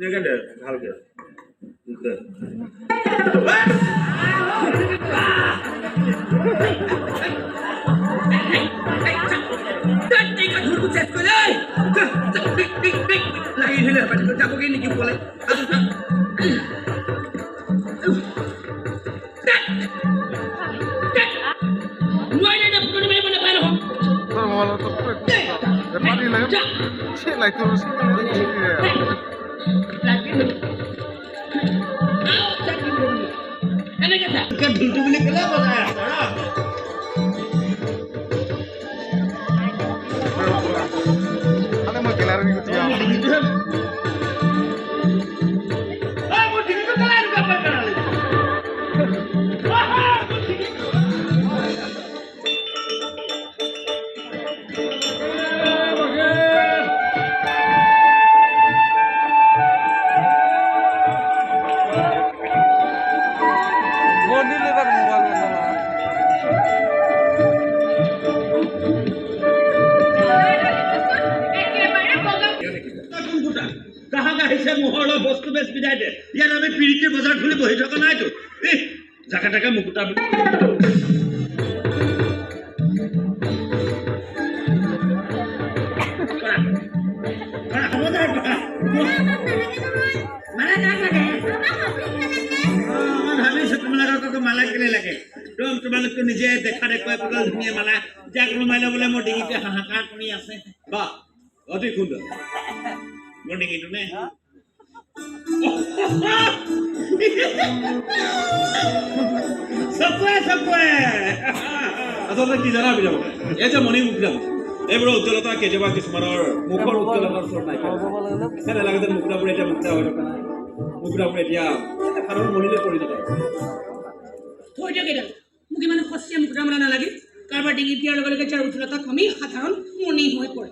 এনেকৈ দে ভালকৈ দে যাবগৈ নেকি বোলে ঢোলটো বুলি ক'লে বজাই আছে মই গেলাৰী বস্তু বেচ বিদায় দে ইয়াত আমি পিৰিতি বজাৰ খুলি বহি থকা নাইতো জাকা টাকা মুকুতা ভাবিছো তোমালোকক মালা কেলে লাগে তোমালোকতো নিজে দেখা দেখুৱাই পেলাই ধুনীয়া মালা যাক ৰুমাই ল'বলৈ মোৰ ডিঙিতে হাহাকাৰ কৰি আছে বা অতি সুন্দৰ মোৰ ডিঙিটো নে আচলতে কি জানা বিলাক এই যে মণি মুকুতা এইবোৰৰ উজ্জ্বলতা কেতিয়াবা কিছুমানৰ মুখৰ উজ্জ্বলতাৰ ওচৰত নাই নালাগে যে মুকুতাবোৰ এতিয়া মুকুতা হৈ থকা নাই মুকুতাবোৰ এতিয়া সাধাৰণ মণিলে পৰিণত থৈ দিয়ক এতিয়া মোক ইমান সস্তীয়া মুকুতা মালা নালাগে কাৰোবাৰ ডিঙি দিয়াৰ লগে লগে যাৰ উজ্জ্বলতা কমি সাধাৰণ মণি হৈ পৰে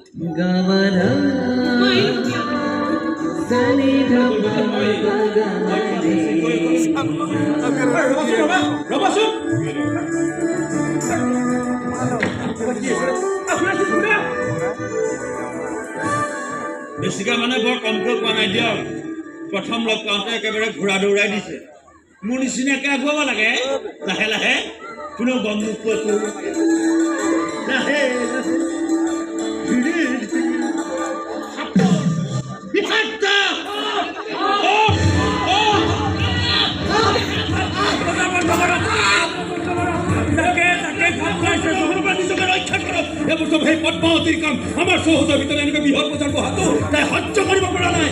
বেছিকৈ মানে বৰ কমকৈ পোৱা নাই দিয়ক প্ৰথম লগ পাওঁতে একেবাৰে ঘোঁৰা দৌৰাই দিছে মোৰ নিচিনাকৈ আগুৱাব লাগে লাহে লাহে কোনেও গম নোপোৱাটো লাহে পদ্মাৱতীৰ কাম আমাৰ চৌহদৰ ভিতৰত এনেকৈ বৃহৎ বজাৰ বহাটো তাই সহ্য কৰিব পৰা নাই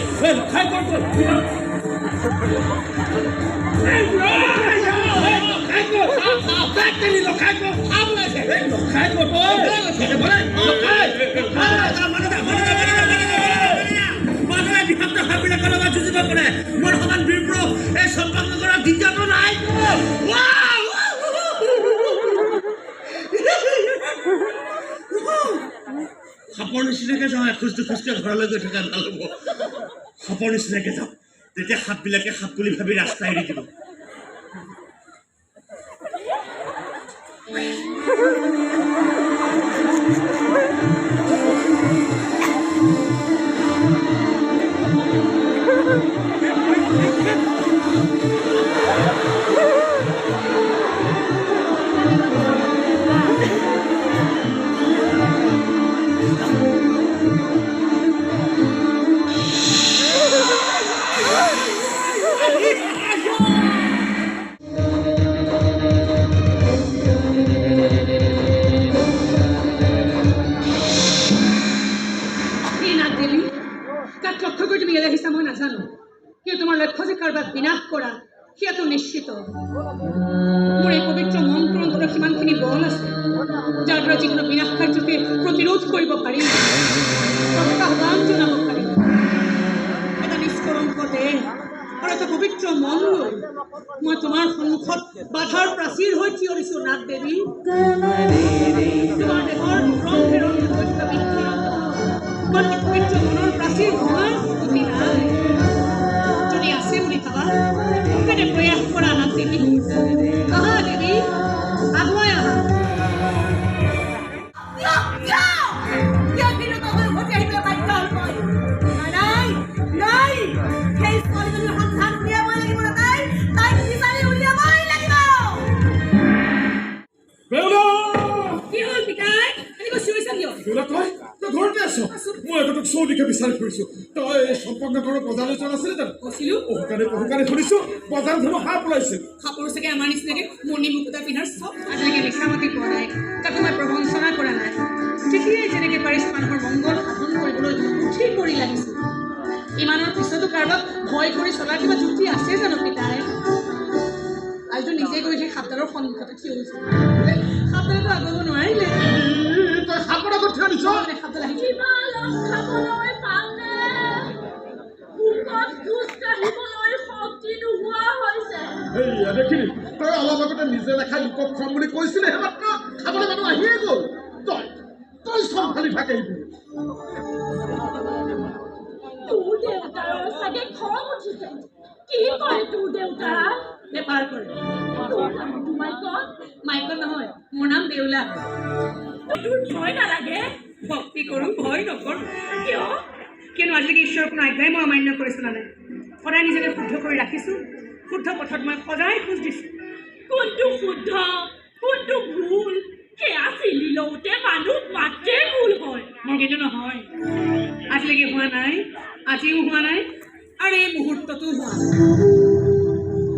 যুঁজিব পাৰে মোৰ সমান বীৰপুৰুষ এই চম্পকনগৰৰ দ্বিতীয়টো নাই সাপৰ নিচিনাকৈ যাওঁ এখোজ দুখোজকৈ ঘৰলৈ গৈ থকা ভাল হ'ব সাপৰ নিচিনাকৈ যাওঁ তেতিয়া সাপবিলাকে সাপ বুলি ভাবি ৰাস্তা এৰি দিব বিনাশ কৰা সেয়াটো নিশ্চিত মোৰ এই পবিত্ৰ মন্ত্ৰৰ অন্তৰত সিমানখিনি বল আছে যাৰ দ্বাৰা যিকোনো বিনাশ কাৰ্যকে প্ৰতিৰোধ কৰিব পাৰি আহ্বান জনাব পাৰি এটা নিষ্কলংক দেহ আৰু এটা পবিত্ৰ মন লৈ মই তোমাৰ সন্মুখত বাধাৰ প্ৰাচীৰ হৈ থিয় দিছোঁ নাগ দেৱী তোমাৰ দেহৰ ৰং ফেৰণ হৈ থকা বৃদ্ধি তোমাৰ পবিত্ৰ মনৰ প্ৰাচীৰ ভঙাৰ গতি নাই যদি আছে বুলি ভাবা তেনে প্ৰয়াস কৰা নাগ দেৱী আহা দেৱী আগুৱাই আহা নাই সেই ছোৱালীজনীৰ সন্ধান উলিয়াবই লাগিব না তাইক বিচাৰি উলিয়াবই লাগিব। কি হ'ল পিতাই? এনেকৈ চিঞৰিছা কিয়? ঘৰতে আছ মই তোক চৌদিশে বিচাৰি ফুৰিছো তই সম্পৰ্কনগৰৰ বজাৰলৈ যোৱা নাছিলে জানো কৈছিলো পহুকানে শুনিছো বজাৰ ধুনো সাপ ওলাইছিল সাপৰ চাগে আমাৰ নিচিনাকে মণি মুকুতা পিন্ধাৰ চব আজিলৈকে লিখা মাতি পোৱা নাই তাকো মই প্ৰবঞ্চনা কৰা নাই যেতিয়াই যেনেকৈ পাৰিছো মানুহৰ মংগল সাধন কৰিবলৈ উঠি পৰি লাগিছো ইমানৰ পিছতো কাৰোবাক ভয় কৰি চলাৰ কিবা যুক্তি আছে জানো পিতাই আজিতো নিজে গৈ সেই সাপডালৰ সন্মুখতে থিয় হৈছো সাপডালেতো আগুৱাব নোৱাৰিলে তই সাপৰ আগত থিয় দিছ সাপডাল আহি খাবলৈ পালে ভোকত খোজ কাঢ়িবলৈ শক্তি নোহোৱা হৈছে। এইয়া দেখিলি তই অলপ আগতে নিজে নাখাই লোকক খুৱাম বুলি কৈছিলে মাত্ৰ খাবলৈ মানুহ আহিয়ে গ'ল তই চম্ভালি থাক এইবোৰ তোৰ দেউতাৰ চাগে খং উঠিছে। কি কৰে তোৰ দেউতা? বেপাৰ কৰে তোৰ নামটো মাইকত? মাইকত নহয় মোৰ নাম বেউলা তোৰ ভয় নালাগে? ভক্তি কৰোঁ ভয় নকৰোঁ কিয়? কিয়নো আজিলৈকে ঈশ্বৰৰ কোনো আজ্ঞাই মই অমান্য কৰিছোঁ নাই সদায় নিজকে শুদ্ধ কৰি ৰাখিছোঁ শুদ্ধ পথত মই সদায় খোজ দিছোঁ কোনটো শুদ্ধ কোনটো ভুল সেয়া চিনি লওঁতে মানুহ মাত্ৰেই ভুল হয়। মোৰ কিন্তু নহয় আজিলৈকে হোৱা নাই আজিও হোৱা নাই আৰু এই মুহূৰ্ততো হোৱা নাই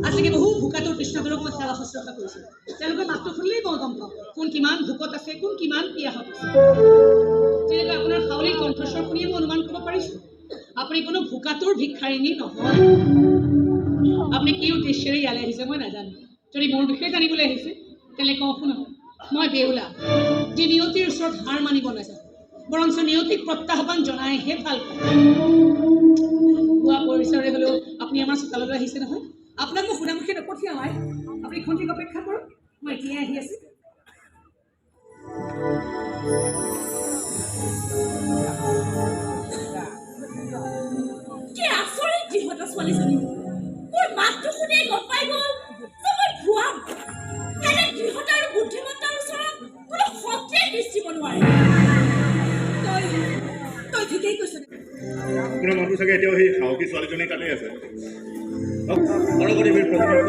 আজিলৈকে বহু ভোকাটোৰ কৃষ্ণটোৰক মই সেৱা শুশ্ৰূষা কৰিছোঁ তেওঁলোকৰ মাতটো শুনিলেই মই গম পাওঁ কোন কিমান ভোকত আছে কোন কিমান পিয়াহত আছে যেনেকৈ আপোনাৰ হাউলিৰ কণ্ঠস্বৰ শুনিয়ে মই অনুমান কৰিব পাৰিছোঁ আপুনি কোনো ভোকাটোৰ ভিক্ষাৰিণী নহয় আপুনি কি উদ্দেশ্যেৰে ইয়ালৈ আহিছে মই নাজানো যদি মোৰ বিষয়ে জানিবলৈ আহিছে তেন্তে কওঁ শুনক মই বেউলা যি নিয়তিৰ ওচৰত হাৰ মানিব নাজানো বৰঞ্চ নিয়তিক প্ৰত্যাহ্বান জনাইহে ভাল পায় হোৱা পৰিচয়ৰে হ'লেও আপুনি আমাৰ চোতাললৈ আহিছে নহয় আপোনাক মই সুধামুখে নপঠিয়াওঁৱাই আপুনি খন্তেক অপেক্ষা কৰক মই এতিয়াই আহি আছোঁ কি আচৰিত যিহত ছোৱালীজনী মোৰ মাতটো শুনিয়ে গম পাই গ'ল যে মই ভুৱাম। এনে যিহত আৰু বুদ্ধিমত্তাৰ ওচৰত কোনো শক্তিয়ে দৃষ্টিব নোৱাৰে। তই ঠিকেই কৈছ আপোনাৰ মানুহ চাগে এতিয়াও সেই সাহসী ছোৱালীজনীৰ কাৰণেই আছে সৰস্বতীৰ প্ৰতিমা কৰিব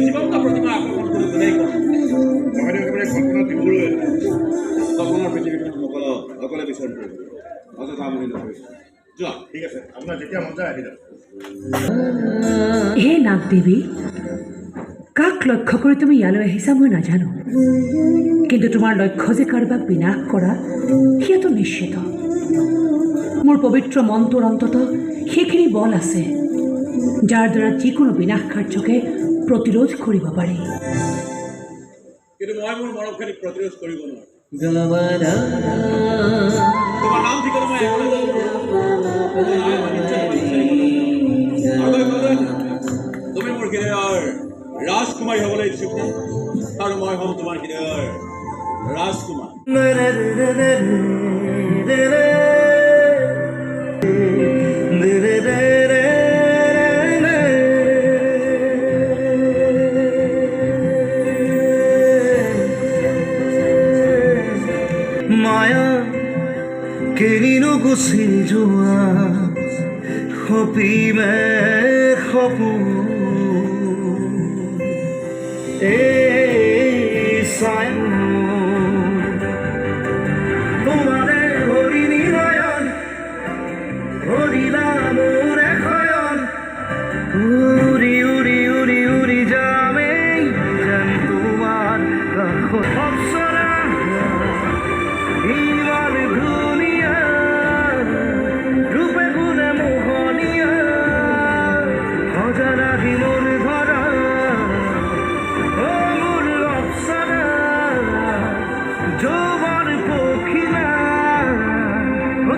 জীৱন্ত প্ৰতিমা আকৰ্ষণ কৰিবলৈ কওঁ মহাদেৱ একেবাৰে কল্পনা দিবলৈ কল্পনাৰ পৃথিৱীখন অকলে বিচাৰ কৰিব অযথা আমনি নকৰিব যোৱা ঠিক আছে আপোনাৰ যেতিয়া মন যায় আহি যাওক হে নাগ দেৱী কাক লক্ষ্য কৰি তুমি ইয়ালৈ আহিছা মই নাজানো কিন্তু তোমাৰ লক্ষ্য যে কাৰোবাক বিনাশ কৰা সেইটো নিশ্চিত মোৰ পবিত্ৰ মনটোৰ অন্তত সেইখিনি বল আছে যাৰ দ্বাৰা যিকোনো বিনাশ কাৰ্যকে প্ৰতিৰোধ কৰিব পাৰি কিন্তু মই মোৰ মৰমখিনি প্ৰতিৰোধ কৰিব নোৱাৰোঁ তোমাৰ নাম ঠিকনা মই তুমি মোৰ হৃদয়ৰ ৰাজকুমাৰী হ'বলৈ ইচ্ছুক নে আৰু মই হ'ম তোমাৰ হৃদয়ৰ ৰাজকুমাৰ মায়া কেনিনো গুচি যোৱা সপীমে সপোন এই ছায়া তোমাৰে হৰিণী নয়ন হৰিলা মোৰ এশয়ন উৰি উৰি উৰি উৰি যামেই যেন তোমাৰ কাষত অপ্সৰা ইমান ধুনীয়া ৰূপে গুণে মোহনীয়া সজনা মোৰ ধৰা অ মোৰ অপ্সৰা যৌৱন পখিলা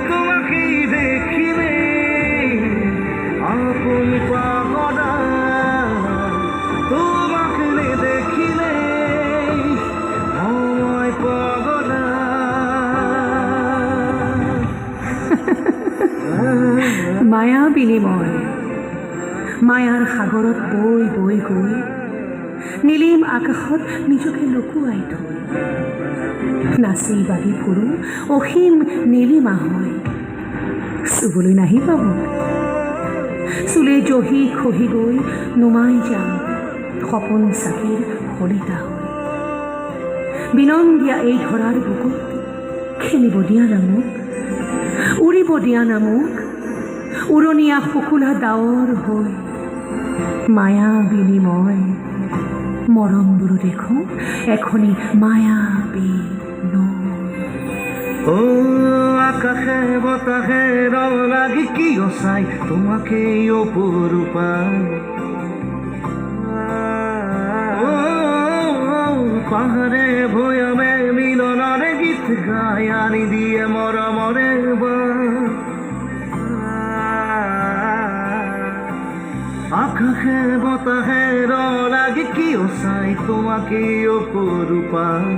তোমাকে দেখিলে আপোন পাগলা তোমাকে নেদেখিলে মই পাগলা মায়া বিনিময় মায়াৰ সাগৰত বৈ বৈ গৈ নীলিম আকাশত নিজকে লুকুৱাই থৈ নাচি বাগি ফুৰো অসীম নীলিমা হৈ চুবলৈ নাহিবা মোক চুলে জহি খহি গৈ নুমাই যাম সপোন চাকিৰ শলিতা হৈ। বিনন্দীয়া এই ধৰাৰ বুকুত খেলিব দিয়া নামুক, উৰিব দিয়া নামুক, উৰণীয়া শুকুলা ডাৱৰ হৈ। মায়া বিনিময় মৰমবোৰো দেখোঁ এখনি মায়াবী নৈ। ও আকাশে বতাহে রং লাগি কি চাই তোমাকে অপরূপায়। ও পাহাড়ে ভৈয়ামে মিলনের গীত গায় আনি দিয়ে মরমরে আকাশে বতাহে রং লাগি কি চাই তোমাকে অপরূপায়।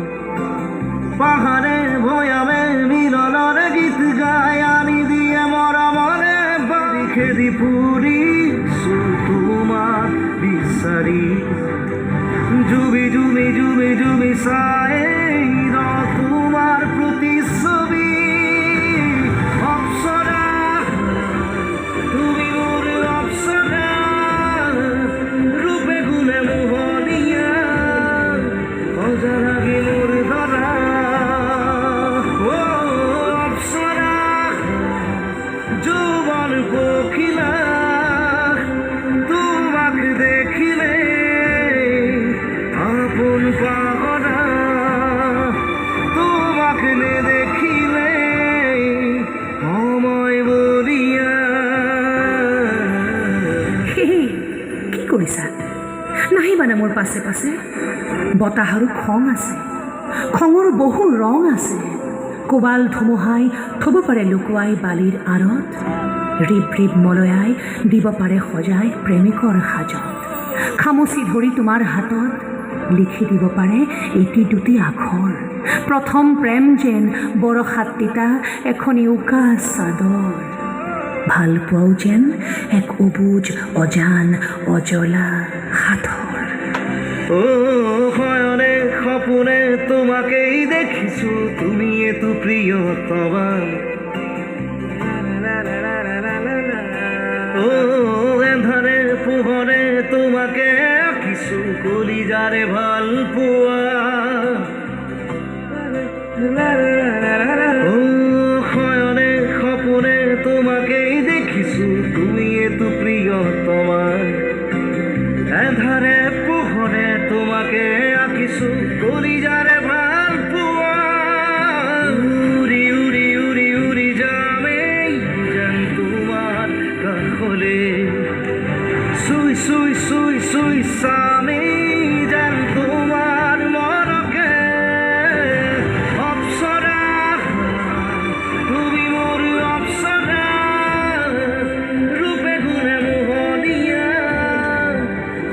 পাহাড়ে ভয়ামে মিলনের গীত গায় আনি দিয়ে মরমরে বাড়ি খেদি পুরি তোমার বিচারি। জুবি জুবি জুবি জুবি চাই তোমার প্রতিচ্ছবি। অপ্সরা তুমি মোর অপ্সরা, রূপে গুণে মোহনিয়া অজানা গিনুর ধরা। যৌবন কোকিলা তোমাকে দেখিলে আপন পাগলা, তোমাকে দেখিলে সময় বলিয়া। কি কৰিছা? নাহিবানে মোৰ পাছে পাছে? বতাহৰো খং আছে, খঙৰো বহু ৰং আছে। কোবাল ধুমুহাই থ'ব পাৰে লুকুৱাই বালিৰ আঁৰত, ৰিব ৰিব মলয়াই দিব পাৰে সজাই প্ৰেমিকৰ সাজত। খামুচি ধৰি তোমাৰ হাতত লিখি দিব পাৰে এটি দুটি আখৰ। প্ৰথম প্ৰেম যেন বৰষাত তিতা এখনি উকা চাদৰ। ভাল পোৱাও যেন এক অবুজ অজান অজলা সাঁথৰ। ও শয়নে সপোনে তোমাকেই দেখিছো, তুমি এতো প্ৰিয়তমা। ও এন্ধাৰে পোহৰে তোমাকে আঁকিছো, কলিজাৰে ভাল পোৱা। ও শয়নে সপোনে তোমাকেই দেখিছো, তুমি এতো প্ৰিয়তমা। এধাৰে পোহৰে তোমাকে আঁকিছো, কলিজাৰে ভাল পোৱা। উৰি উৰি উৰি উৰি যামে যেন তোমাৰ কাষলে, চুই চুই চুই চুই চামে যেন তোমাৰ মনকে। অপ্সৰা তুমি মোৰ অপ্সৰা, ৰূপে গুণে মোহনিয়া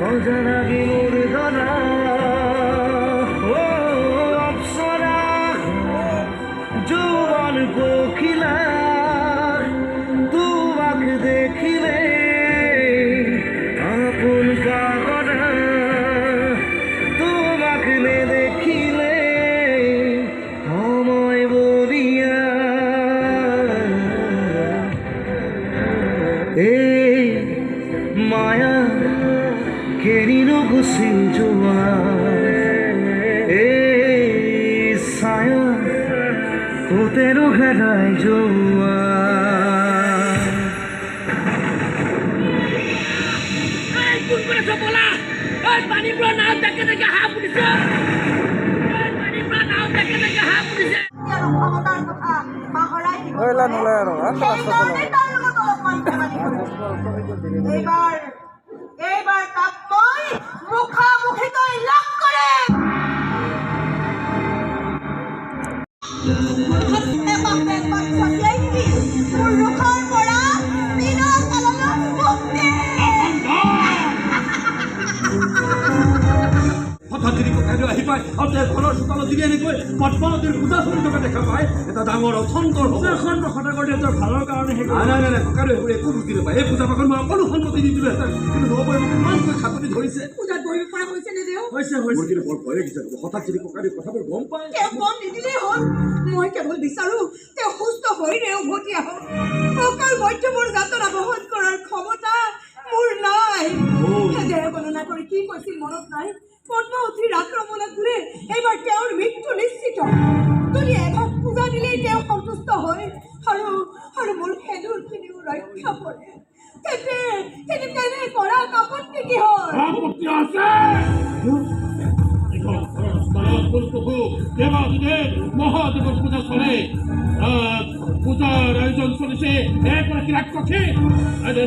অজানা গিনুর ধরা। ও অপ্সরা যৌবন কোকিলা তোমাকে দেখিলে আপন পাগলা, তোমাকে দেখিলে সময় বলিয়া। এই মায়া কেনিনো গুছিল যোৱা, এই ছায়া কতেনো হেৰাই যোৱা। এইবাৰ তাক মই মুখামুখিকৈ লগ কৰিম। মোৰ মুখৰ পৰা চিৰকাললৈ মুক্তি। হঠাৎ যদি কথাটো আহি পায় আৰু তেওঁৰ ঘৰৰ চোতালত যদি এনেকৈ পদ্মাৱতীৰ পূজা চলি থকা দেখা পায়, এটা ডাঙৰ অসন্তৰ হ'ব। এখন সদায় কৰি তেওঁৰ ভালৰ কাৰণে নাই নাই নাই ককাইদেউ সেইবোৰ একো বুজি নাপায়। এই পূজা পাখন মই অকলো সন্মতি নিদিলোহেঁতেন, কিন্তু নবৈ মোক ইমানকৈ খাটনি ধৰিছে। পূজাত বহিব পৰা হৈছে নে দেও? মোৰ কিন্তু বৰ ভয় লাগিছে হঠাৎ যদি ককাই কথাবোৰ গম পায় তেওঁক মন নিদিলেই হ'ল মই কেৱল বিচাৰোঁ তেওঁ সুস্থ শৰীৰে উভতি আহক অকাল মধ্যমৰ যাতনা বহন কৰাৰ ক্ষমতা মোৰ নাই দেহ গণনা কৰি কি কৈছিল মনত নাই পদ্মাৱতীৰ আক্ৰমণত বোলে এইবাৰ তেওঁৰ মৃত্যু নিশ্চিত যদি এভাগ পূজা দিলেই তেওঁ সন্তুষ্ট হয় আৰু মোৰ সেন্দুৰখিনিও ৰক্ষা পৰে তেনে কৰা আপত্তি কি হয় আপত্তি আছে এখন খৰচ প্ৰভু দেৱাদিদেৱ মহাদেৱৰ পূজা চলে পূজাৰ আয়োজন চলিছে এগৰাকী ৰাক্ষসী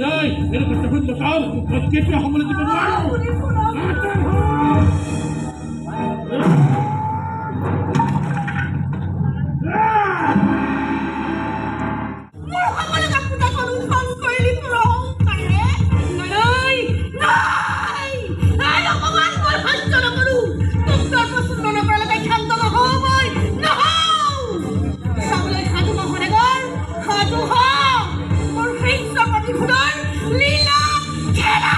নাই এনেকুৱা দেখোন বচাও মই কেতিয়া সময় দিব নোৱাৰো আপুনি শুনক মোৰ সকলোকে পূজাখন উৎসৱ কৰিলি তোৰ অহংকাৰে নাই অপমান মই সহ্য নকৰোঁ তোক তোৰ পচন্দ নকৰালৈকে ক্ষান্ত নহওঁ মই চাবলৈ সাধু মহনেগৰ সাধু হওক মোৰ হৃষ্ট প্ৰতিশোধৰ লীলা খেলা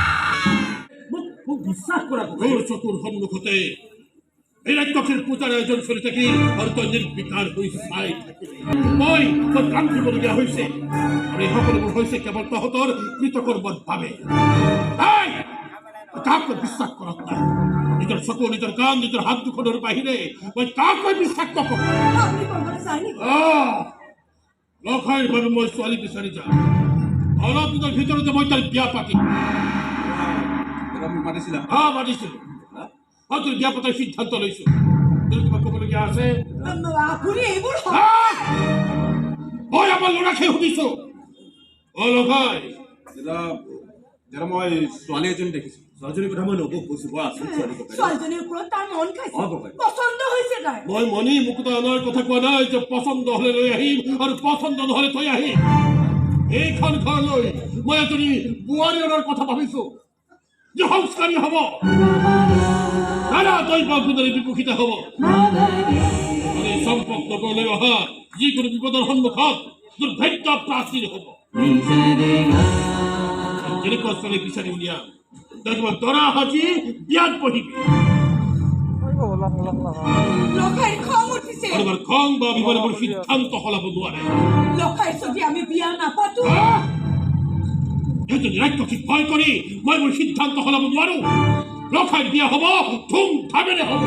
মোক বিশ্বাস কৰা তোৰ চকুৰ সন্মুখতে এই ৰাক্ষসীৰ পূজাৰ আয়োজন চলি থাকিল আৰু তই নিৰ্বিকাৰ হৈ চাই থাকিলি মই কাম কৰিবলগীয়া হৈছে আৰু এই সকলোবোৰ হৈছে কেৱল তহঁতৰ কৃতকৰ্মৰ বাবে কাকো বিশ্বাস কৰক নাই নিজৰ চকু নিজৰ কাণ নিজৰ হাত দুখনৰ বাহিৰে মই কাকো বিশ্বাস নকৰোঁ আপুনি ক'বলৈ চাই নেকি লখাইৰ বাবে মই ছোৱালী বিচাৰি যাম অলপ দিনৰ ভিতৰতে মই তাৰ বিয়া পাতিম মাতিছিলা মাতিছিলোঁ তোৰ বিয়া পতাৰ সিদ্ধান্ত লৈছোঁ তোৰ কিবা ক'বলগীয়া আছে আপুনি এইবোৰ মই আমাৰ ল'ৰাকহে সুধিছোঁ লখাই দাদা মই ছোৱালী এজনী দেখিছোঁ ছোৱালীজনীৰ কথা মই নবৌক কৈছোঁ বৰ আচৰিত ছোৱালী ছোৱালীজনীৰ ওপৰত তাৰ মন খাইছে পচন্দ হৈছে তাই মই মণি মুকুতা অনাৰ কথা কোৱা নাই যে পচন্দ হ'লে লৈ আহিম আৰু পচন্দ নহ'লে থৈ আহিম এইখন ঘৰলৈ মই এজনী বোৱাৰী অনাৰ কথা ভাবিছোঁ যে সংস্কাৰী হ'ব নানা দৈৱ গুণেৰে বিকশিত হ'ব আৰু এই সম্পদ নগৰলৈ অহা যিকোনো বিপদৰ সন্মুখত দুৰ্ভাগ্য প্ৰাচীৰ হ'ব যেনেকুৱা ছোৱালী বিচাৰি উলিয়াম তোমাৰ দৰা সাজি বিয়াত বহিবি লখাইৰ খং উঠিছে আৰু আমাৰ খং বা বিমানে মোৰ সিদ্ধান্ত সলাব নোৱাৰে লখাইৰ যদি আমি বিয়া নাপাতো এজনী ৰাক্ষসীক ভয় কৰি মই মোৰ সিদ্ধান্ত সলাব নোৱাৰো লখাইৰ বিয়া হ'ব ধুমধামেৰে হ'ব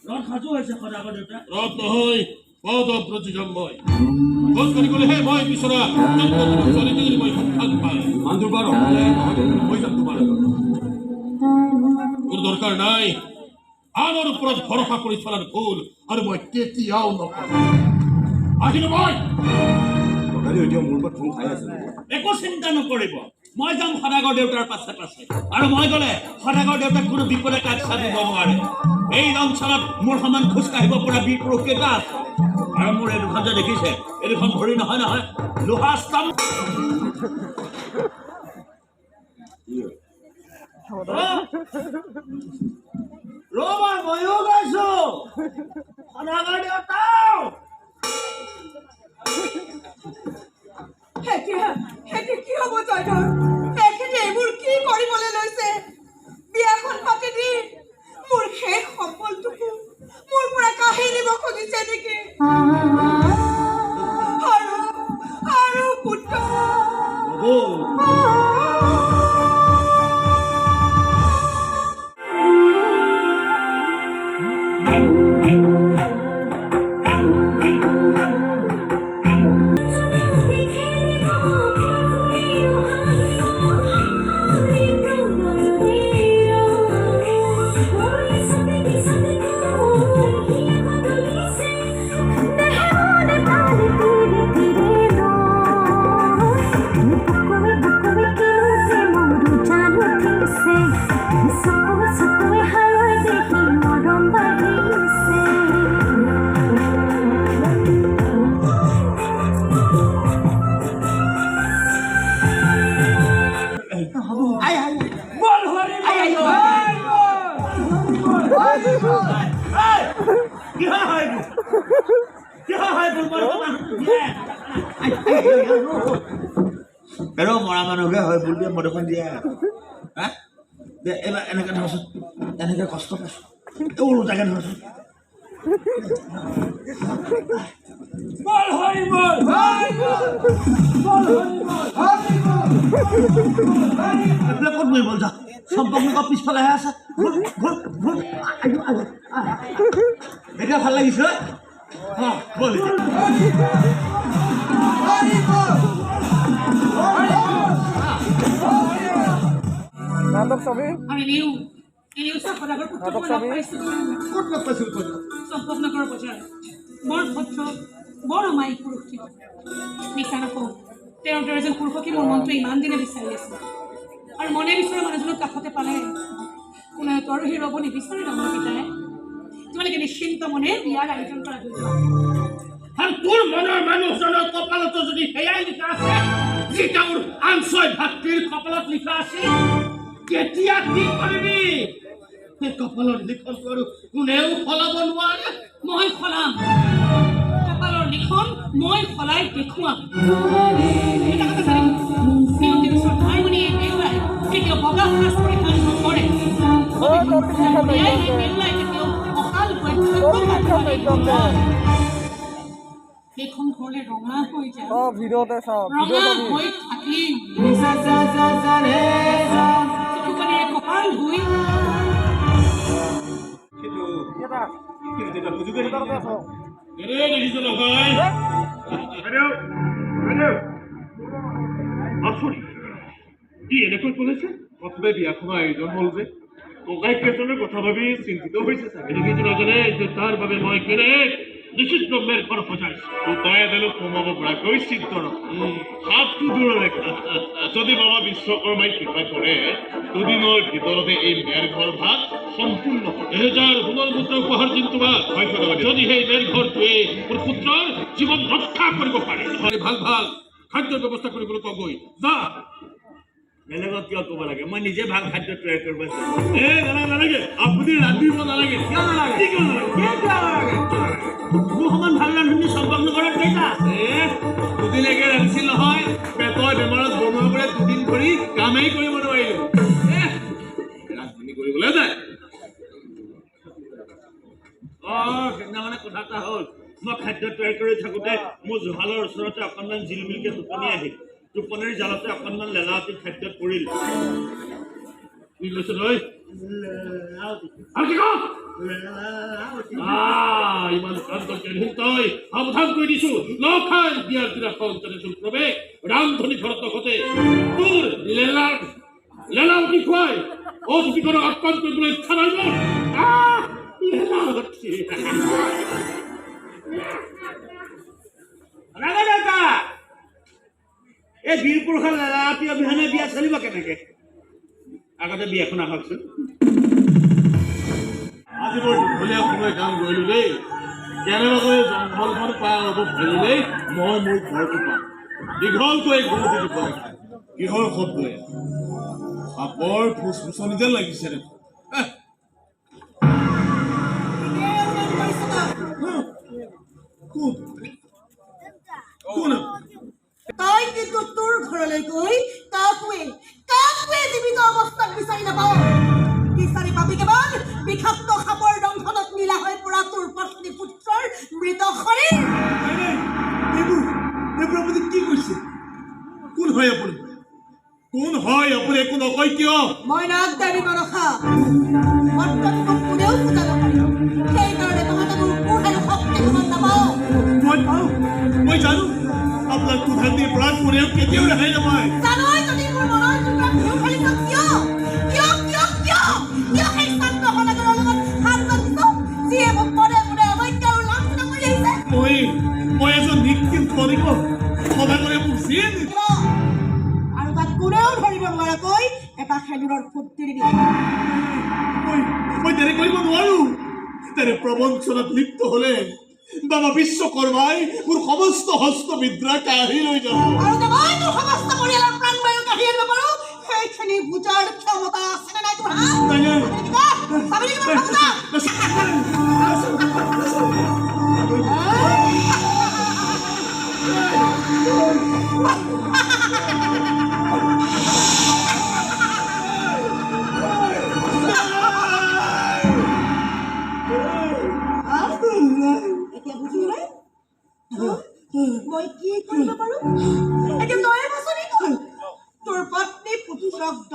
ৰথ সাজু হৈছে সদাগৰ দেউতা ৰথ নহয় পদব্ৰজী যাম মই খোজ কাঢ়ি গ'লেহে মই বিচৰা ছোৱালীজনী মই সন্ধান পাম মানুহ বাৰ মই যাম তোমাৰ মোৰ দৰকাৰ নাই আনৰ ওপৰত ভৰসা কৰি চলাৰ ভুল আৰু মই কেতিয়াও নকৰোঁ আহিলো মই এতিয়া মোৰ পৰা ঠোং খাই আছে একো চিন্তা নকৰিব মই যাম সদাগৰ দেউতাৰ পাছে পাছে আৰু মই গ'লে সদাগৰ দেউতাক কোনো বিপদে কাষ চাপিব নোৱাৰে এই অঞ্চলত মোৰ সমান খোজ কাঢ়িব পৰা বীৰ পুৰুষ কেইটা আছে আৰু মোৰ এই দুখন যে দেখিছে এই দুখন ভৰি নহয় নহয় লোহা স্তম্ভ ৰবা ময়ো গৈছো সদাগৰ দেউতা কি হ'ব জয়ধৰ তেখেতে এইবোৰ কি কৰিবলৈ লৈছে বিয়াখন পাতি দি মোৰ শেষ সফলটোকো মোৰ পৰা কাঢ়ি নিব খুজিছে নেকি আৰু পুত্ৰ Pero mora মানুহে হয় বুলি মদখন দিয়া দে এবাৰ এনেকৈ ধৰচোন এনেকৈ কষ্ট পাইছোঁ ওলোটাকৈ ধৰচোন ক'ত মৰিব যা সম্পৰ্ক পিছফালেহে আছে এতিয়া ভাল লাগিছে বল আৰু এনেও সদাগৰ পুত্ৰক মই লগ পাইছোঁ ক'ত লগ পাইছিল তই চম্পকনগৰৰ বজাৰ বৰ ভদ্ৰ বৰ অমায়িক পুৰুষ ঠিক মিছা নকওঁ তেওঁৰ দৰে এজন পুৰুষকে মোৰ মনটো ইমান দিনে বিচাৰি আছে আৰু মনে বিচৰা মানুহজনক কাষতে পালে কোনেতো আৰু হেৰুৱাব নিবিচাৰে ডাঙৰ পিতাই তোমালোকে নিশ্চিন্ত মনে বিয়াৰ আয়োজন কৰা হৈ আৰু তোৰ মনৰ মানুহজনৰ কপালতো যদি সেয়াই লিখা আছে যি তেওঁৰ আনছয় ভাতৃৰ কপালত লিখা আছে কেতিয়া কি কৰিবি সেই কপালৰ লিখনটো আৰু কোনেও সলাব নোৱাৰে মই সলাম কপালৰ লিখন মই সলাই দেখুৱাম এটা কথা জানিম সিহঁতে ওচৰত নাই মানে এই বেউলাই কেতিয়াও বগা সাজ পৰিধান নকৰে বেউলাই কেতিয়াও অকাল সেইখন ঘৰলে ৰঙা হৈ যায় ৰঙা হৈ থাকিম চকুপানীৰে কপাল ধুই দেখিছ নহয় ই এনেকৈ ক'লেছে প্ৰথমে বিয়াখনৰ আয়োজন হ'ল যে ককাইকেইজনৰ কথা ভাবি চিন্তিত হৈছে চাগে কিন্তু নাজানে যে তাৰ বাবে মই কেনেক নিষিদ্ধ মেৰ ঘৰ সজাইছোঁ উপায় এডালো কমাব পৰাকৈ চিত্ৰ হাতটো দূৰৰে যদি বাবা বিশ্বকৰ্মাই কৃপা কৰে দুদিনৰ ভিতৰতে এই মেৰ ঘৰ ভাগ সম্পূৰ্ণ হ'ব 1000 সোণৰ মুদ্ৰা উপহাৰ দিম তোমাক যদি সেই মেৰ ঘৰটোৱে মোৰ পুত্ৰৰ জীৱন ৰক্ষা কৰিব পাৰে ভাল ভাল খাদ্যৰ ব্যৱস্থা কৰিবলৈ কগৈ যা বেলেগত কিয় ক'ব লাগে মই নিজে ভাল খাদ্য তৈয়াৰ কৰিব নালাগে আপুনি ৰান্ধিব নালাগে কিয় নালাগে মোৰ সমান ভাল ৰান্ধনি চম্পকনগৰত কেইটা দুদিনলৈকে ৰান্ধিছিল নহয় পেটৰ বেমাৰত বনোৱা কৰে দুদিন ধৰি কামেই কৰিব নোৱাৰিলোঁ ৰান্ধনি কৰিবলৈ যায় সেইদিনা মানে কথা এটা হ'ল মই খাদ্য তৈয়াৰ কৰি থাকোঁতে মোৰ জুহালৰ ওচৰতে অকণমান জিলমিলকৈ টোপনি আহিল টোপনিৰ জালতে অকণমান লেলাৱতী খাদ্যত পৰিল কি লৈছ তই ইমান তই সাৱধান কৰি দিছো নখাই বিয়াৰ দিনা সন্তানে তোৰ প্ৰৱেশ ৰামধনী ঘৰত নঘটে তোৰ লেলাৱতী খুৱাই অতিথিজনক আপ্যায়ন কৰিবলৈ ইচ্ছা নাই মোৰ লেলাৱতী এই বীৰ পুৰুষৰ লেলাৱতী অবিহনে বিয়া চলিব কেনেকে আগতে বিয়াখন আহকচোন আজি মই দীঘলীয়া সময় কাম কৰিলোঁ দেই কেনেবাকৈ জংঘলখন পাৰ হ'ব ভাবিলেই মই মোৰ ঘৰটো পাম দীঘলকৈ ঘৰটো দিব লাগে কিহৰ শব্দই সাপৰ ফুচফুচনি যেন লাগিছে দেখোন তই কিন্তু তোৰ ঘৰলৈ গৈ কাকুৱে জীৱিত অৱস্থাত বিচাৰি নাপাওঁ বিচাৰি পাবি কেৱল বিষাক্ত সাপৰ দংশনত নীলা হৈ পৰা তোৰ পত্নী পুত্ৰৰ মৃত শৰীৰ এইবোৰ আপুনি কি কৈছে কোন হয় আপুনি একো নকয় কিয় মই নাগদাৰী মনসা বৰ্তমান মোক কোনেও পূজা নকৰিব সেইকাৰণে তহঁতে মোৰ কোন আৰু শক্তি সমান নাপাওঁ মই জানো আপোনাৰ কোঠান্তিৰ পৰা কোনেও কেতিয়াও ৰেহাই নাপায় জানই যদি মোৰ মনৰ যোগৰা ভিউ খেলিছ কিয় সেই শান্ত সনাগৰৰ লগত হাত বান্ধিছ যিয়ে মোক পদে পদে অবৈধ আৰু লাঞ্ছনা কৰি আহিছে মই এজন নিক্ষিণ ক্ষণিক সদাগৰে মোক যিয়ে আৰু তাত কোনেও ধৰিব নোৱাৰাকৈ এটা খেলুৰৰ ফুৰ্তি দিবি মই তেনে কৰিব নোৱাৰো তেনে প্ৰবঞ্চনাত লিপ্ত হলে বাবা বিশ্বকৰ্মাই মোৰ সমস্ত হস্তবিদ্যা কাঢ়ি লৈ যাব আৰু মই তোৰ সমস্ত পৰিয়ালৰ প্ৰাণ বায়ু কাঢ়ি আনিব পাৰো সেইখিনি বুজাৰ ক্ষমতা আছে নাই তোৰ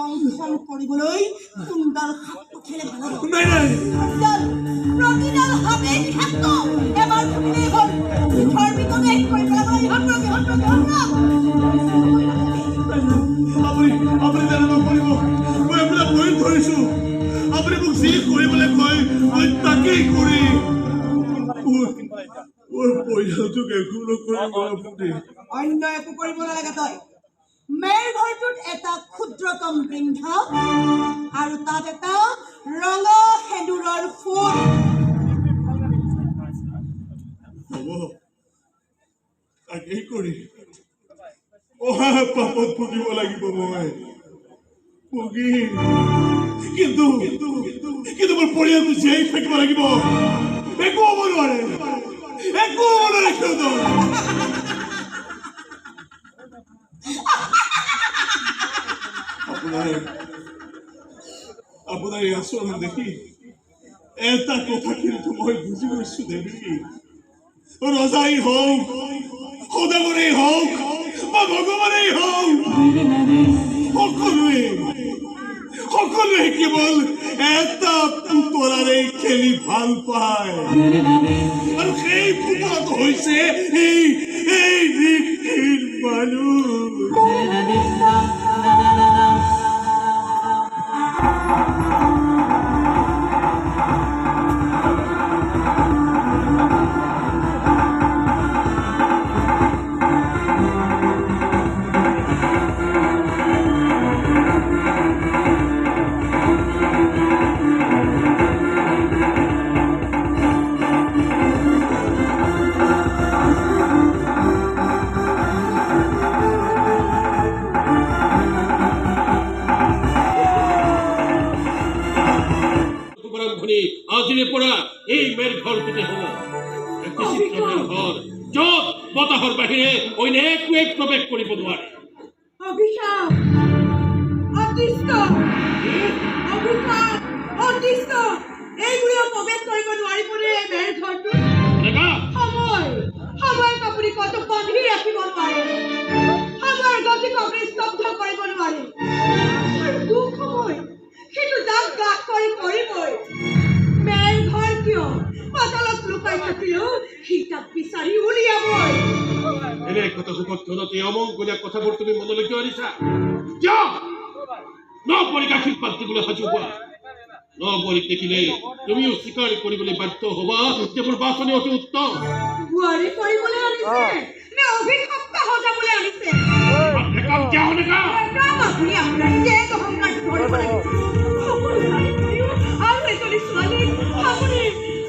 দংশন কৰিবলৈ সুন্দৰ হাত পঠিয়ালে ভাল হ'ব। নাই নাই প্ৰতিডাল হাতেই বিষাক্ত। এবাৰ ফুটিলেই হ'ল। পিঠৰ ভিতৰত শেষ কৰি পেলাব ইহঁত আপুনি আপুনি জানিব পাৰিব মই আপোনাক ভৰিত ধৰিছো আপুনি মোক যি কৰিবলৈ কয় মই তাকেই কৰিম মোৰ পৰিয়ালটোক একো নকৰিব আপুনি অন্য একো কৰিব নালাগে তই। মেৰ ঘৰটোত এটা ক্ষুদ্ৰতম বৃন্ধ আৰু তাত এটা ৰঙা সেন্দুৰৰ ফুল। হ'ব তাকেই কৰি অহা পাপত ভুগিব লাগিব মই ভুগিম কিন্তু মোৰ পৰিয়ালটো জীয়াই থাকিব লাগিব একো হ'ব নোৱাৰে সিহঁতৰ আপোনাৰ এই আচৰণ দেখি এটা কথা কিন্তু মই বুজি গৈছো দেৱী ৰজাই হওক সদাগৰেই হওক বা ভগৱানেই হওক সকলোৱে কেৱল এটা পুতলাৰে খেলি ভাল পায় আৰু সেই পুতলাটো হৈছে এই ঋষিৰ মানুহ আজিৰে পৰা এই মেৰ ঘৰটোতে হ'ব ঘৰ য'ত বতাহৰ বাহিৰে অন্য একোৱে প্ৰৱেশ কৰিব নোৱাৰে অভিশাপ অতিষ্ঠ এইবোৰেও প্ৰৱেশ কৰিব নোৱাৰিবনে এই মেৰ ঘৰটোত? সময় আপুনি কত বান্ধি ৰাখিব নোৱাৰে সময়ৰ গতিক আপুনি স্তব্ধ কৰিব নোৱাৰে আৰু দুখ সময় সেইটো দাগ গাক কৰি পৰিবই। মেৰ ঘৰ কিয় পাতালত লুকাই থাকিলেও সি তাক বিচাৰি উলিয়াবই। এনে কথোপকথনত এই অমংগলীয়া কথাবোৰ তুমি মনলৈ কিয় আনিছা কিয় নপৰি গাখীৰ পাত দিবলৈ সাজু হোৱা নপৰিক দেখিলে তুমিও স্বীকাৰ কৰিবলৈ বাধ্য হবা যে মোৰ বাছনি অতি উত্তম বোৱাৰী কৰিবলৈ আনিছে নে অভিশপ্ত সজাবলৈ আনিছে? আপুনি আপোনাৰ যে অহংকাৰ ধৰিব লাগিছে সকলো জানি কৰিও আৰু এজনী ছোৱালীক আপুনি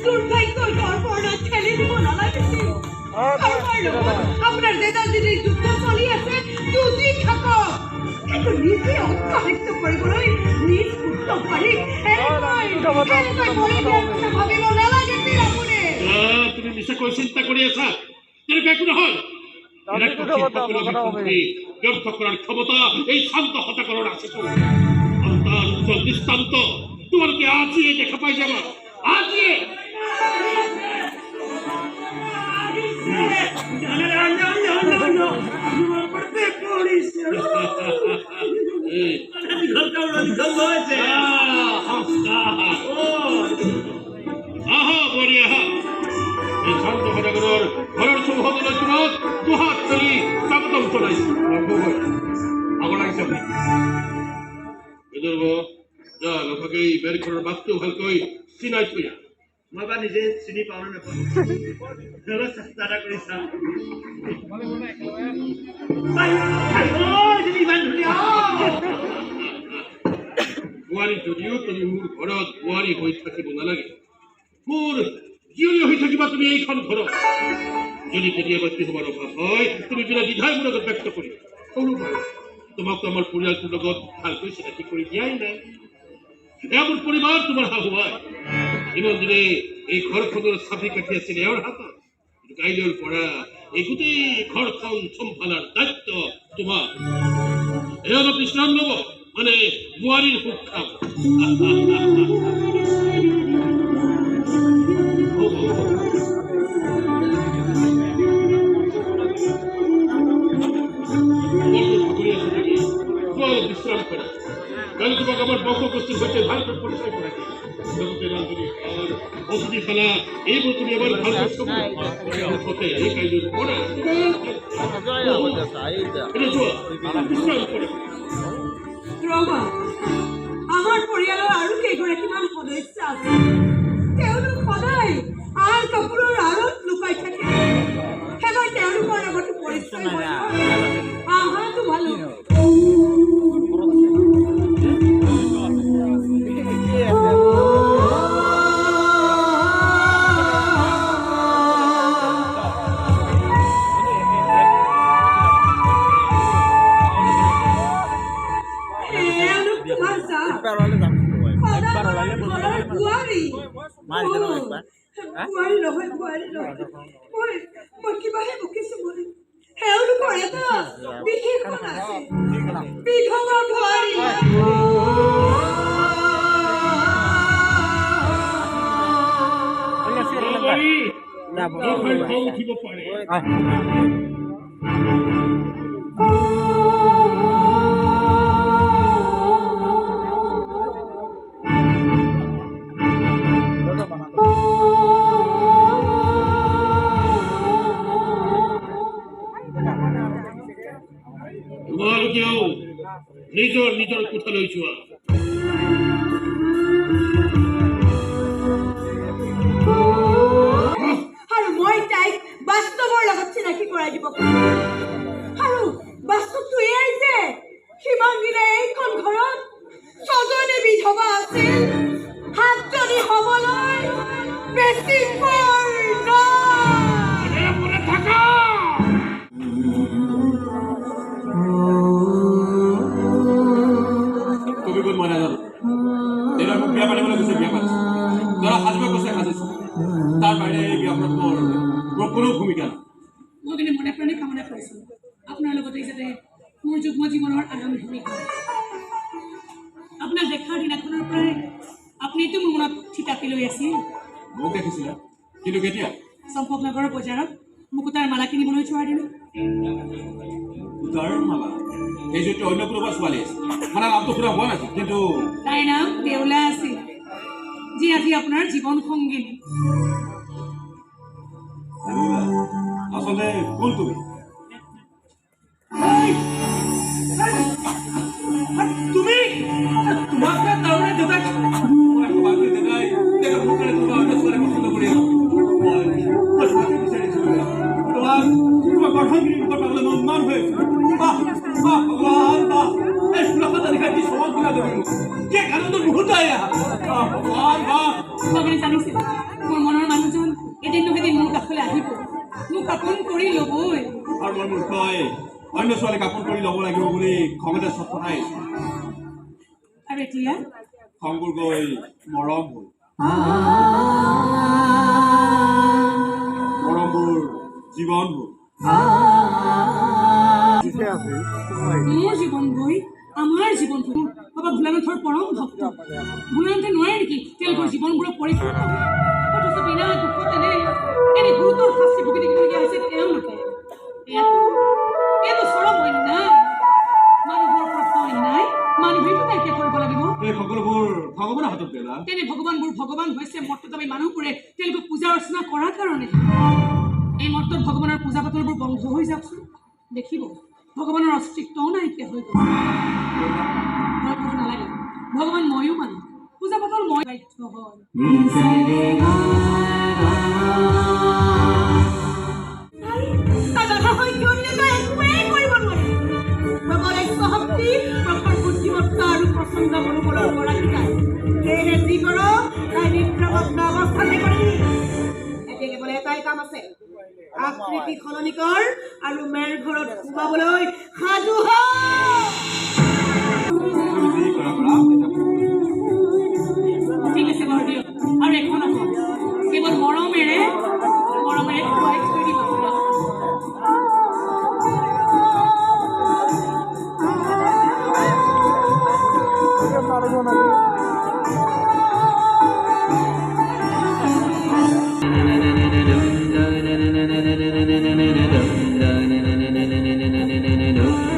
দুৰ্ভাগ্যৰ গৰ্ভত ঠেলি দিব নালাগিছিল। আপোনাৰ যেটা যদি যুদ্ধ চলি আছে যুঁজি থাকক কিন্তু নিজে উৎসাহিত কৰিবলৈ নিজ পুত্ৰ পাৰি ভাবিব নালাগিছিল আপুনি। তুমি নিশ্চয়কৈ চিন্তা কৰি আছা তেনেকুৱা একো নহয় ব্যৰ্থ কৰাৰ ক্ষমতা এই শান্ত হতাকৰৰ আছে দৃষ্টান্ত তোমালোকে আজিয়ে দেখা পাই যাবা আজিয়ে আহা বৰি আহা এই শান্ত হতাকৰৰ ঘৰৰ চৌহদলৈ তোমাক দুহাত চলি স্বাগতম জনাইছো আগৰ লাগিছে আপুনি যা লগাকে এই বেৰখনৰ বাটটো ভালকৈ চিনাই থৈ আহ মই বা নিজে চিনি পাওঁ নে নাপাওঁ চেষ্টা এটা কৰি চাওঁ ইমান ধুনীয়া বোৱাৰী যদিও তুমি মোৰ ঘৰত বোৱাৰী হৈ থাকিব নালাগে মোৰ জীয়ৰী হৈ থাকিবা তুমি এইখন ঘৰত যদি কেতিয়াবা তোমাৰ অভাৱ হয় তুমি বিনা দ্বিধাই মোৰ আগত ব্যক্ত কৰিবা সৰু বাৰু তোমাকতো আমাৰ পৰিয়ালটোৰ লগত ভালকৈ চিনাকি কৰি দিয়াই নাই এয়া মোৰ পৰিবাৰ তোমাৰ শাহুৱাই ইমান দিনে এই ঘৰখনৰ চাবি কাঠি আছিল এওঁৰ হাতত কিন্তু কাইলৈৰ পৰা এই গোটেই ঘৰখন চম্ভালাৰ দায়িত্ব তোমাৰ এয়া অলপ বিশ্ৰাম ল'ব মানে বোৱাৰীৰ সুখ খাব বিশ্ৰাম কৰা কারণ তোমাকে আমার বংশগোষ্ঠীর সৈতে ভারতের পরিচয় করে দিই। জগতের রাজধানী আর অতিথিশালা এইগুলো তুমি আবার ভারতের সঙ্গে হতে এই কাজের পরে বিশ্রাম করে ৰবা আমাৰ পৰিয়ালৰ আৰু কেইগৰাকীমান সদস্য আছে তেওঁলোক সদায় আন কাপোৰৰ আঁৰত লুকাই থাকে এবাৰ তেওঁলোকৰ লগতো পৰিচয় হৈ আহা তোমালোক বুৱাৰী নহয় মই কিবাহে বকিছো মই তেওঁলোকৰ এটা বিশেষণ আছে বিধৱা বুৱাৰী উঠিব পাৰে তোমালোকেও নিজৰ নিজৰ কোঠালৈ যোৱা আৰু মই তাইক বাস্তৱৰ লগত চিনাকি কৰাই দিব আৰু বাস্তৱটো এয়াই যে সিমান দিনে এইখন ঘৰত ছজনী বিধৱা আছিল সাতজনী হ'বলৈ বেছি পৰ থাকা তুমি কোন মই নাজানো দেউতাক মোক বিয়া পাতিবলৈ কৈছে বিয়া পাতিছে ল'ৰা সাজিব কৈছে সাজিছে তাৰ বাহিৰে এই বিয়াখনত মোৰ কোনো ভূমিকা নাই মই কিন্তু মনে প্ৰাণে কামনা কৰিছোঁ আপোনাৰ লগতে যাতে মোৰ যুগ্ম জীৱনৰ আৰম্ভণি হয় আপোনাক দেখাৰ দিনাখনৰ পৰাই আপুনিতো মোৰ মনত থিতাপি লৈ আছিল মোক দেখিছিলে কিন্তু কেতিয়া চম্পকনগৰৰ বজাৰত মুকুতাৰ মালা কিনিবলৈ যোৱাৰ দিনা তাৰ মালা এই যদি অন্য কোনোবা ছোৱালী আছে মানে নামটো শুনা হোৱা নাছিল কিন্তু তাইৰ নাম দেউলা আছিল যি আজি আপোনাৰ জীৱন সংগিনী আচলতে কোন তুমি তুমি তোমাক তাৰমানে দেউতাক দেউতাই সোনকালে তোমাৰ অন্য ছোৱালী পচন্দ কৰি তোমাক গঠনগিৰি মুখত পাবলৈ মই উন্মান হৈ আছো ভগৱান এই ফুলখন দেখা কি চমক দিলা তুমি কি আনন্দ মুহূৰ্ত আয়া ভগৱান আপুনি জানিছিল মোৰ মনৰ মানুহজন এদিন নহয় এদিন মোৰ কাষলৈ আহিব মোক আপোন কৰি ল'বই আৰু মই মূৰ্খই অন্য ছোৱালীক আপোন কৰি ল'ব লাগিব বুলি খঙতে চটফটাই আহিছো আৰু এতিয়া খংবোৰ গৈ মৰম হ'ল মৰমবোৰ জীৱন হ'ল মোৰ জীৱন গৈ আমাৰ জীৱন গৈ বাবা ভোলানাথৰ পৰম ভক্ত ভোলানাথে নোৱাৰে নেকি তেওঁলোকৰ জীৱনবোৰক পৰীক্ষা অথচ বিনা দুখত এনে গুৰুতৰ শাস্তি ভুগি থাকিবলগীয়া হৈছে তেওঁলোকে এইটো চৰম অন্যায় মানুহৰ ওপৰত অন্যায় মানুহেইটো নাইকিয়া কৰিব লাগিব এই সকলোবোৰ ভগৱানৰ হাতত পেলা তেনে ভগৱানবোৰ ভগৱান হৈছে মৰ্তত আমি মানুহবোৰে তেওঁলোকক পূজা অৰ্চনা কৰাৰ কাৰণে এই মৰ্তত ভগৱানৰ পূজা পাতলবোৰ বন্ধ হৈ যাওকচোন দেখিব ভগৱানৰ অস্তিত্বও নাইকিয়া হৈ গ'ল মই ক'ব নালাগে ভগৱান ময়ো মানো পূজা পাতল মই বাধ্য হ'ল বুদ্ধিমত্তা আৰু প্ৰচণ্ড মনোবলৰ গৰাকী তাই সেয়েহে যি কৰ তাই নিদ্ৰামগ্ন অৱস্থাতে কৰিবি এতিয়া কেৱল এটাই কাম আছে আকৃতি সলনি কৰ আৰু মেৰ ঘৰত সোমাবলৈ সাজু হ ঠিক আছে বাৰু দিয়ক আৰু এখন হ'ব কেৱল মৰমেৰে খুৱাই থৈ দিব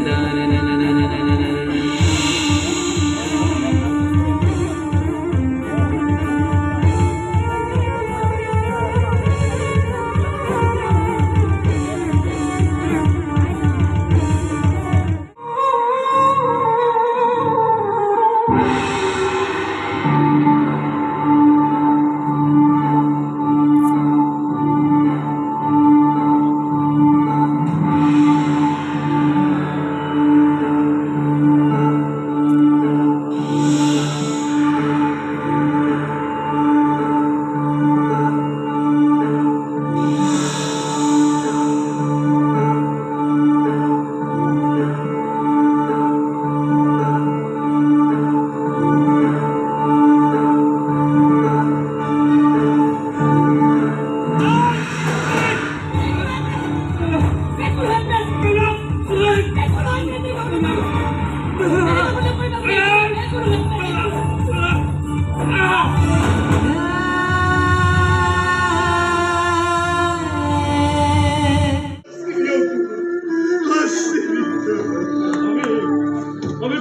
na na na na আমি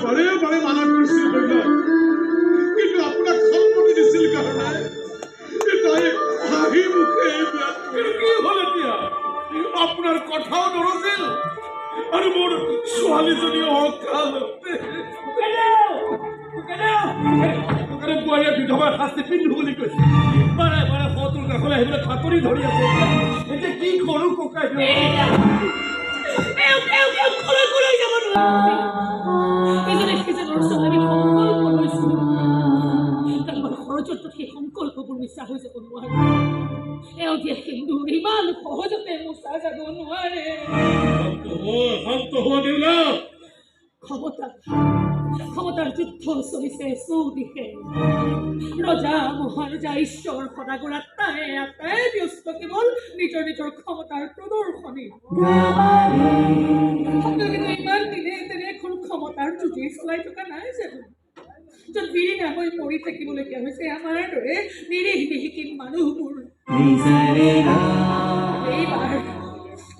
বাৰে বাৰে মানা কৰিছিল বেগা, কিন্তু আপোনাক সন্মতি দিছিল কাৰণে তাই হাঁহি মুখে কি হ'ল এতিয়া? আপোনাৰ কথাও নৰছিল আৰু মোৰ ছোৱালীজনীও অকাল। বোৱাৰীয়ে বিধৱাৰ শাস্তি পিন্ধো বুলি কৈছে। বাৰে বাৰে শত্ৰুৰ কাষলৈ আহিবলৈ খাতৰি ধৰি আছে। এতিয়া কি কৰো ককাই? সেই সংকল্পবোৰ মিছা হৈ যাব নোৱাৰে। এওঁ দিয়া সিন্ধু ইমান সহজতে মোচা যাব নোৱাৰে। ক্ষমতাৰ যুদ্ধ চলিছে চৌদিশে। ৰজা মহাৰজা ঈশ্বৰ সদাগৰ আত্মাই আত্মাই ব্যস্ত কেৱল নিজৰ নিজৰ ক্ষমতাৰ প্ৰদৰ্শনী। আপোনালোকে ইমান দিনে তেনে এখন ক্ষমতাৰ যুঁজি চলাই থকা নাই জানো? য'ত বিৰিণা হৈ মৰি থাকিবলগীয়া হৈছে আমাৰ দৰে নিৰীহ নিশিকিন মানুহবোৰ।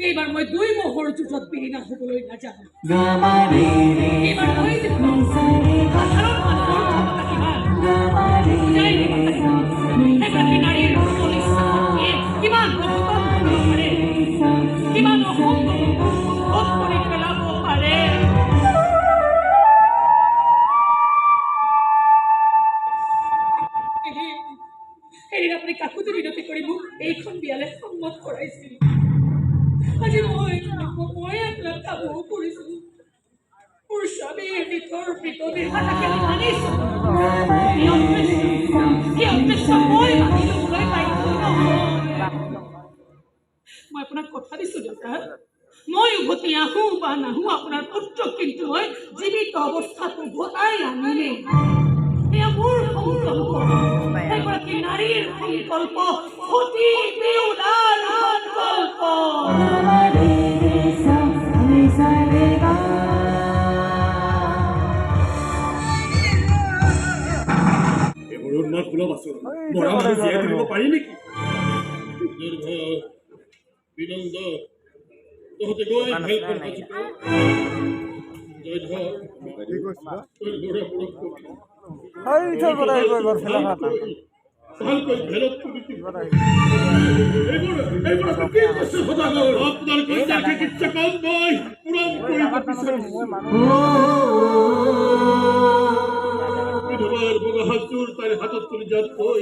এইবাৰ মই 2 মহৰ যুঁজত বিৰিণা হ'বলৈ নাযাওঁ। এইবাৰ মই সাধাৰণ মানুহৰ ক্ষমতা কিমান বুজাই দিব পাৰিম। এগৰাকী নাৰীৰ কিমান অঘটন কৰিব পাৰে, কিমান অসম্ভৱ কৰি পেলাব পাৰে। এদিন আপুনি কাকুতি মিনতি কৰি মোক এইখন বিয়ালে সন্মত কৰাইছিল। আজি মই আপোনাক কামো কৰিছো। মোৰ স্বামীৰ নিথৰ মৃতদেহ আমি মানিছো। মই মানি ল'বলৈ বাধ্য নহয়। মই আপোনাক কথা দিছো দেউতা, মই উভতি আহো বা নাহো আপোনাৰ পুত্ৰক কিন্তু মই জীৱিত অৱস্থাত উভতাই আনিমেই। এয়া মোৰ সংকল্প, এগৰাকী নাৰীৰ সংকল্প, সতী বেউলাৰ সংকল্প। এইবোৰ উন্মাদ সুলভ আছো মৰা মানুহ জীয়াই তুলিব পাৰি নেকি? বিনন্দ তহঁতে গৈ ভালকৈ তাইৰ হাতত তুলি যাত কৈ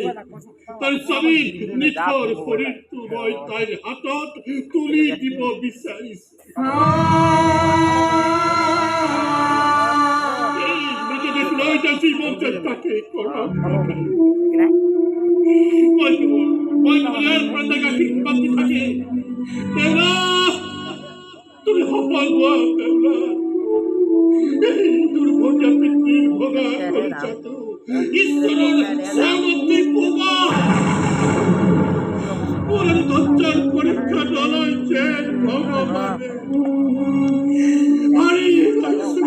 তাইৰ স্বামী নিথৰ শৰীৰটো মই তাইৰ হাতত তুলি দিব বিচাৰিছো। লৈ যা জীৱন তাকে কৰা থাকে। তুমি সফল হোৱা বেউলা। দুৰ্ভগীয়া পিতৃৰ ভগা কলিজাটো ঈশ্বৰৰ স্বৰ্গী পোৱা মোৰ ধৈৰ্যৰ পৰীক্ষা নলয় যে ভগৱানে হাৰি গৈছো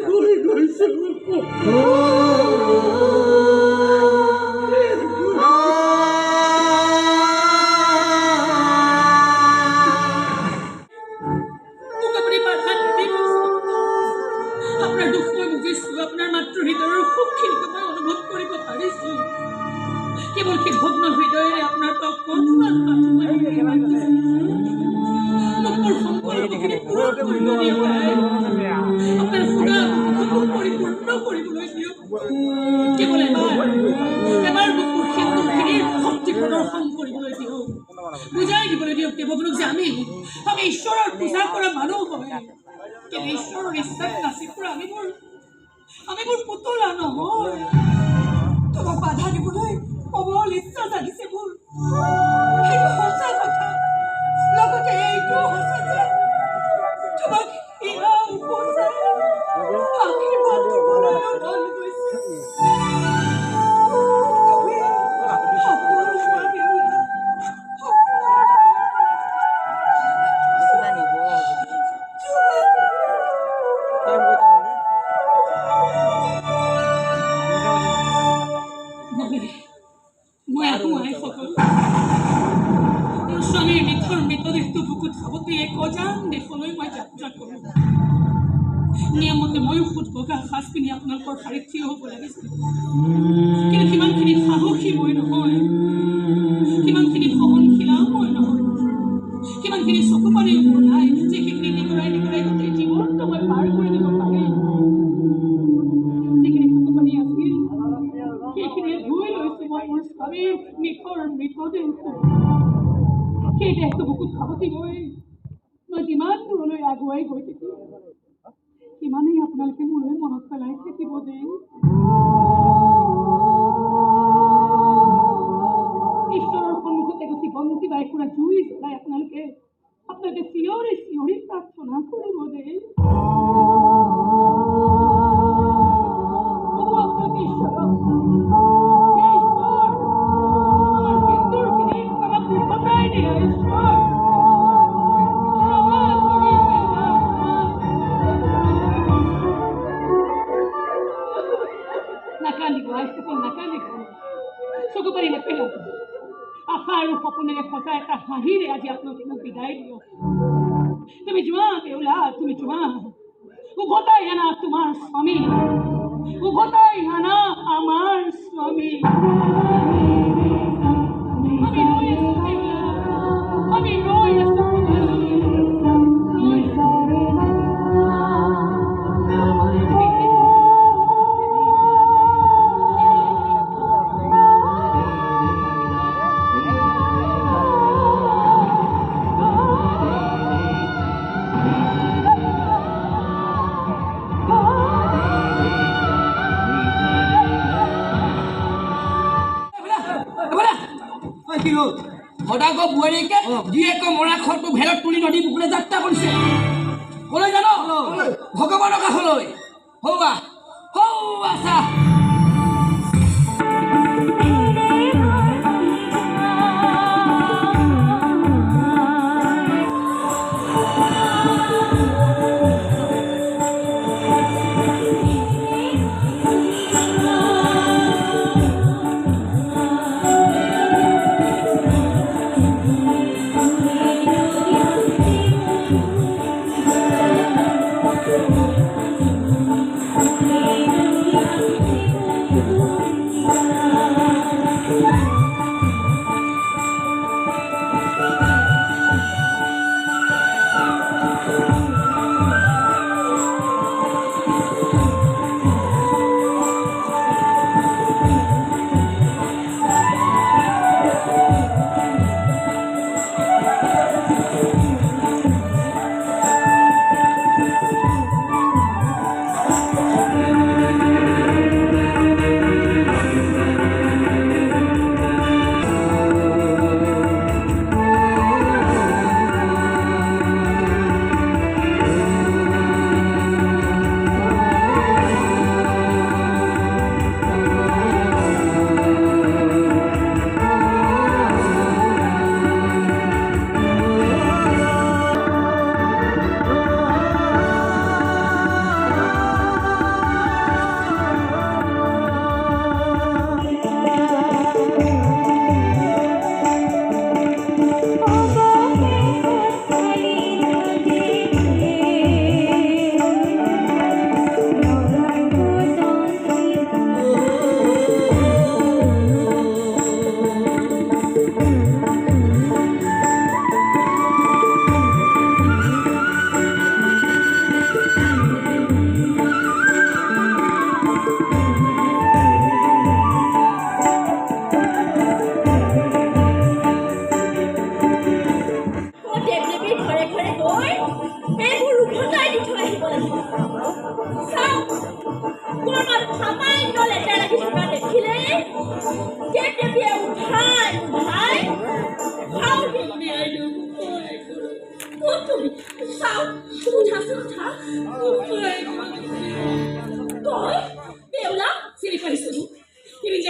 হৈ গৈছো। আপোনাৰ দুখ মই বুজিছো, আপোনাৰ মাতৃ হৃদয়ৰ সুখখিনিকে মই অনুভৱ কৰিব পাৰিছো। কেৱল সেই ভগ্ন হৃদয়েৰে আপোনাৰ পৰিপূৰ্ণ কৰিবলৈ দিয়ক। কেৱল এবাৰ মোক মোৰ সিন্দুৰখিনিৰ শক্তি প্ৰদৰ্শন কৰিবলৈ দিয়ক। বুজাই দিবলৈ দিয়ক দেৱগুৰুক যে আমি ঈশ্বৰৰ পূজা কৰা মানুহ হয়। কিন্তু ঈশ্বৰৰ ইচ্ছাত নাচি ফুৰা আমিবোৰ পুতলা নহয়। তোমাক বাধা দিবলৈ প্ৰবল ইচ্ছা জাগিছে মোৰ। সেইটো সঁচা কথা, লগতে এইটো সঁচা যে তোমাক আশীৰ্বাদ দিবলৈ মন গৈছে। তুমি অজান দেশলৈ মই যাত্ৰা কৰোঁ নিয়মতে ময়ো সুত বগা সাজ পিন্ধি আপোনালোকৰ শাৰীত থিয় হ'ব লাগিছিল কিন্তু সিমানখিনি সাহসী মই নহয় সিমানখিনি সহনশীলাও মই নহয় সিমানখিনি চকু পানীও মোৰ নাই যে সেইখিনি নিগৰাই গোটেই জীৱনটো মই পাৰ কৰি দিব পাৰিম যিখিনি চকু পানী আছিল সেইখিনিয়ে ধুই লৈছোঁ মই মোৰ স্বামীৰ নিথৰ মৃতদেহ সেই দেহটো বুকুত সাৱটি গৈ মই যিমান দূৰলৈ আগুৱাই গৈ থাকিম সিমানেই আপোনালোকে মোলৈ মনত পেলাই থাকিব যে ঈশ্বৰৰ সন্মুখতে গুচি বন্তি বাই পুৰা জুই জ্বলাই আপোনালোকে চিঞৰি চিঞৰি প্ৰাৰ্থনা কৰিব যে আপোনালোকে ঈশ্বৰক আমাৰ সিন্দুৰখিনি আমাক উভতাই দিয়া ঈশ্বৰ নাকান্দিব আইসকল নাকান্দিব চকু পানী নেপেলাব আশা আৰু সপোনেৰে সঁচা এটা হাঁহিৰে আজি আপোনালোকে মোক বিদায় দিয়ক তুমি যোৱা বেউলা তুমি যোৱা উভতাই আনা তোমাৰ স্বামী উভতাই আনা আমাৰ স্বামী আমি ৰৈ আছো বেউলা আমি ৰৈ আছো সদাগৰ বোৱাৰীকে জীয়েকৰ মৰা খৰটো ভেলত তুলি নদী বুকুৰে যাত্ৰা কৰিছে ক'লৈ জানো ভগৱানৰ কাষলৈ হৌৱা চা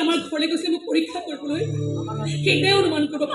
আমাৰ ঘৰলৈ গৈছিলে মোক পৰীক্ষা কৰিবলৈ সেইটোৱে অনুমান কৰিব